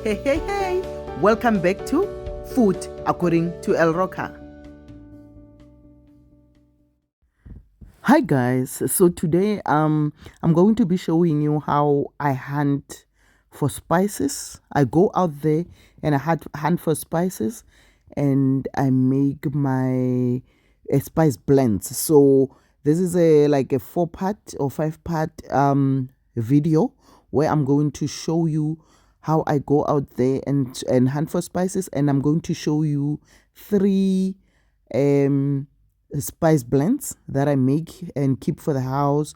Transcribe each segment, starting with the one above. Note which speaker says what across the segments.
Speaker 1: Hey. Welcome back to Food According to El Roca. Hi guys. So today I'm going to be showing you how I hunt for spices. I go out there and I hunt for spices and I make my spice blends. So this is like a 4-part or 5-part video where I'm going to show you how I go out there and hunt for spices, and I'm going to show you 3 spice blends that I make and keep for the house.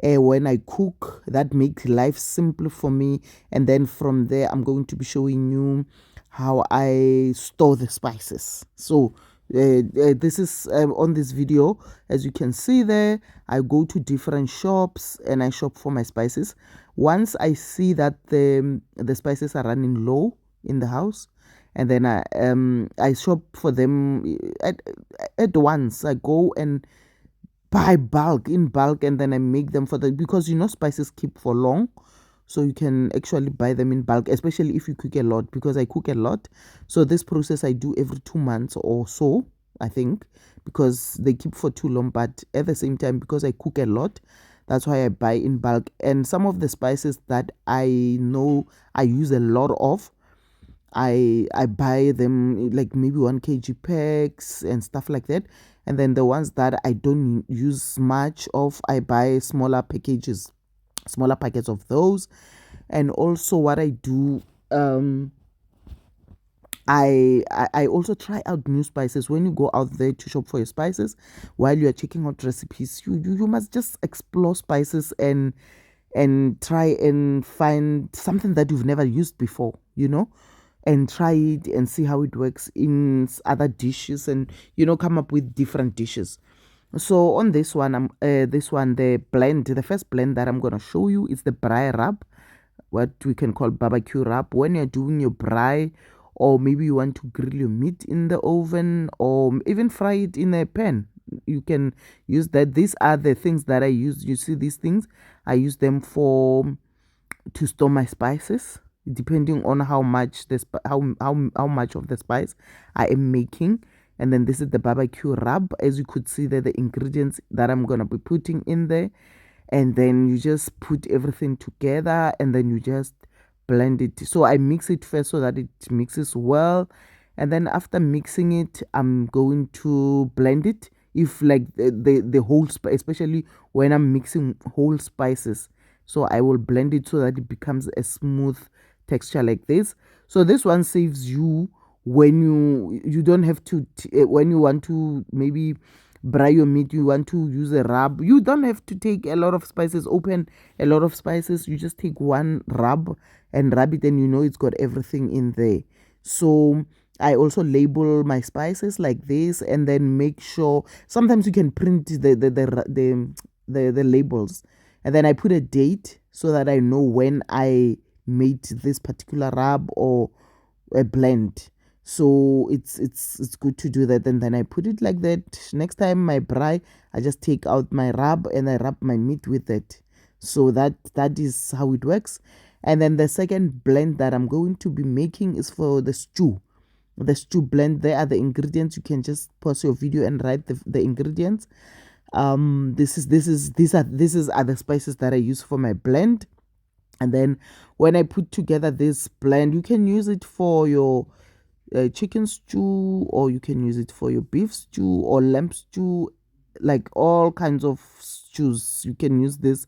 Speaker 1: When I cook, that makes life simple for me. And then from there, I'm going to be showing you how I store the spices. So this is on this video, as you can see there, I go to different shops and I shop for my spices. Once I see that the spices are running low in the house, and then I shop for them at once. I go and buy in bulk, and then I make them for because spices keep for long, so you can actually buy them in bulk, especially if you cook a lot, because I cook a lot. So this process I do every 2 months or so, I think, because they keep for too long. But at the same time, because I cook a lot, that's why I buy in bulk. And some of the spices that I know I use a lot of, I buy them like maybe 1 kg packs and stuff like that. And then the ones that I don't use much of, I buy smaller packets of those. And also what I do, I also try out new spices. When you go out there to shop for your spices, while you are checking out recipes, you must just explore spices and try and find something that you've never used before, and try it and see how it works in other dishes, and come up with different dishes. So on this one, the first blend that I'm gonna show you is the braai rub, what we can call BBQ rub. When you're doing your braai, or maybe you want to grill your meat in the oven or even fry it in a pan, you can use that. These are the things that I use. You see these things, I use them to store my spices, depending on how much how much of the spice I am making. And then this is the barbecue rub. As you could see there, the ingredients that I'm gonna be putting in there, and then you just put everything together and then you just blend it. So I mix it first so that it mixes well, and then after mixing it, I'm going to blend it. If like the whole spice, especially when I'm mixing whole spices, so I will blend it so that it becomes a smooth texture like this. So this one saves you when you don't have to when you want to maybe braai your meat, you want to use a rub, you don't have to take a lot of spices, open a lot of spices. You just take one rub and rub it, and it's got everything in there. So I also label my spices like this, and then make sure sometimes you can print the labels, and then I put a date so that I know when I made this particular rub or a blend. So it's good to do that, and then I put it like that. Next time my braai, I just take out my rub and I rub my meat with it. So that is how it works. And then the second blend that I'm going to be making is for the stew. The stew blend, there are the ingredients. You can just pause your video and write the ingredients. These are the spices that I use for my blend. And then when I put together this blend, you can use it for your chicken stew, or you can use it for your beef stew or lamb stew, like all kinds of stews. You can use this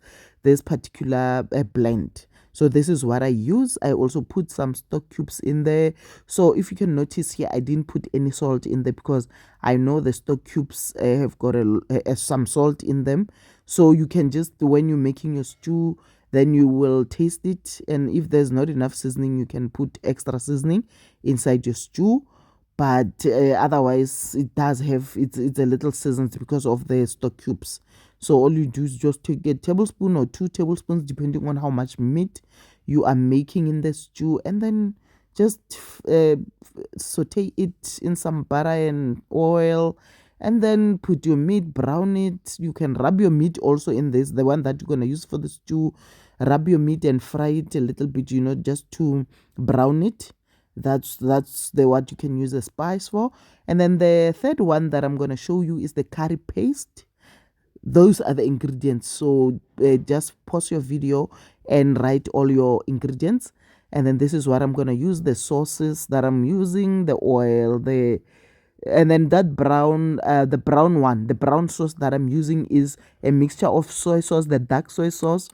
Speaker 1: particular blend. So this is what I use. I also put some stock cubes in there. So if you can notice here, I didn't put any salt in there because I know the stock cubes have got some salt in them. So you can just, when you're making your stew, then you will taste it, and if there's not enough seasoning, you can put extra seasoning inside your stew. But otherwise, it does have it's a little seasoned because of the stock cubes. So all you do is just take a tablespoon or 2 tablespoons, depending on how much meat you are making in the stew, and then just saute it in some butter and oil, and then put your meat, brown it. You can rub your meat also in this, the one that you're going to use for the stew. Rub your meat and fry it a little bit, just to brown it. That's the what you can use the spice for. And then the third one that I'm going to show you is the curry paste. Those are the ingredients. So just pause your video and write all your ingredients. And then this is what I'm going to use: the sauces that I'm using, the oil, and then that the brown sauce that I'm using is a mixture of soy sauce, the dark soy sauce,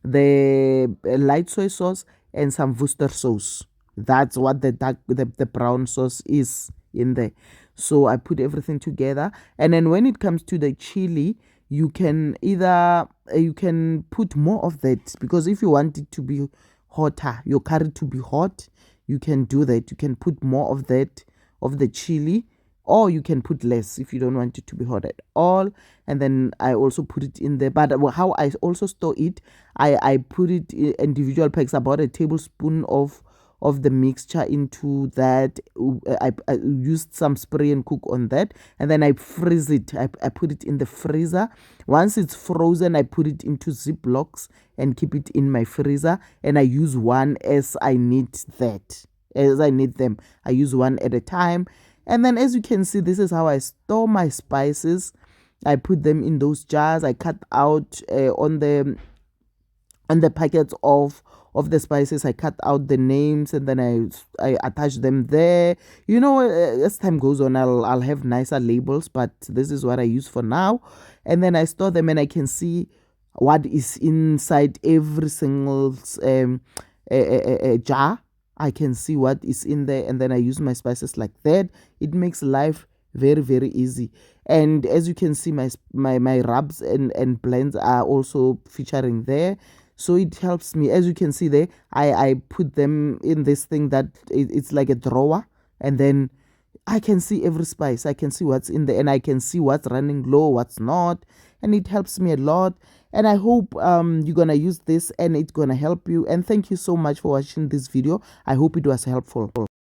Speaker 1: the light soy sauce, and some Worcester sauce. That's what the brown sauce is in there. So I put everything together, and then when it comes to the chili, you can you can put more of that, because if you want it to be hotter, your curry to be hot, you can do that. You can put more of that, of the chili, or you can put less if you don't want it to be hot at all. And then I also put it in there, but how I also store it, I put it in individual packs, about a tablespoon of the mixture into that. I used some spray and cook on that, and then I freeze it. I put it in the freezer. Once it's frozen, I put it into Ziplocs and keep it in my freezer, and I use one as I need them. I use one at a time. And then, as you can see, this is how I store my spices. I put them in those jars. I cut out on the packets of the spices. I cut out the names, and then I attach them there. As time goes on, I'll have nicer labels, but this is what I use for now. And then I store them, and I can see what is inside every single jar. I can see what is in there, and then I use my spices like that. It makes life very, very easy. And as you can see, my rubs and blends are also featuring there. So it helps me. As you can see there, I put them in this thing that it's like a drawer, and then I can see every spice. I can see what's in there, and I can see what's running low, what's not, and it helps me a lot. And I hope you're gonna use this and it's gonna help you. And thank you so much for watching this video. I hope it was helpful.